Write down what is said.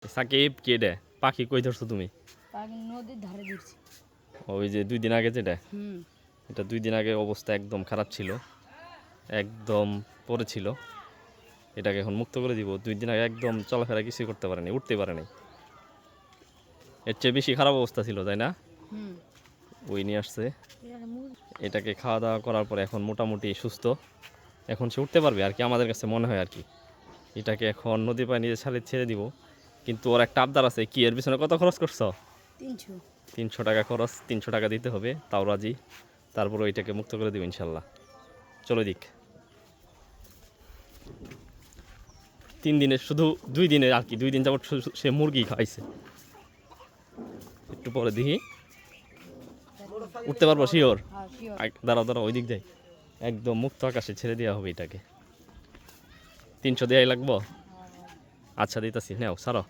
সাকিব কে রে পাখি কই ধরছো তুমি? পাখি নদীর ধারে ধরছি। ওই যে 2 দিন আগে যেটা, হুম। এটা 2 দিন আগে অবস্থা একদম খারাপ ছিল, একদম পড়ে ছিল। এটাকে এখন মুক্ত করে দিব। 2 দিন আগে একদম চলাফেরা কিছুই করতে পারেনি, উঠতে পারেনি। এর চেয়ে বেশি খারাপ অবস্থা ছিল, তাই না? হুম। ওই নিয়ে আসছে। এটাকে খাওয়া দাওয়া করার পরে এখন মোটামুটি সুস্থ। এখন সে উঠতে পারবে আর কি, আমাদের কাছে মনে হয় আর কি। এটাকে এখন নদী পাড়ে নিজের ছাড়ে ছেড়ে দিব। কিন্তু ওর একটা আবদার আছে। কি এর পিছনে কত খরচ করছো? 300। 300 টাকা খরচ, 300 টাকা দিতে হবে, তাও রাজি। তারপর ওইটাকে মুক্ত করে দিব ইনশাল্লাহ। চলো দিক 3 দিনে, শুধু 2 দিনে আর কি, 2 দিন যাবত সে মুরগি খাইছে। একটু পরে দেখি উঠতে পারবো শিওর। হ্যাঁ, শিওর। দাঁড়াও দাঁড়াও, ওই দিক যাই। একদম মুক্ত আকাশে ছেড়ে দেওয়া হবে এটাকে। 300 দেওয়াই লাগবো। আচ্ছা দিতেছি, নেও সারো।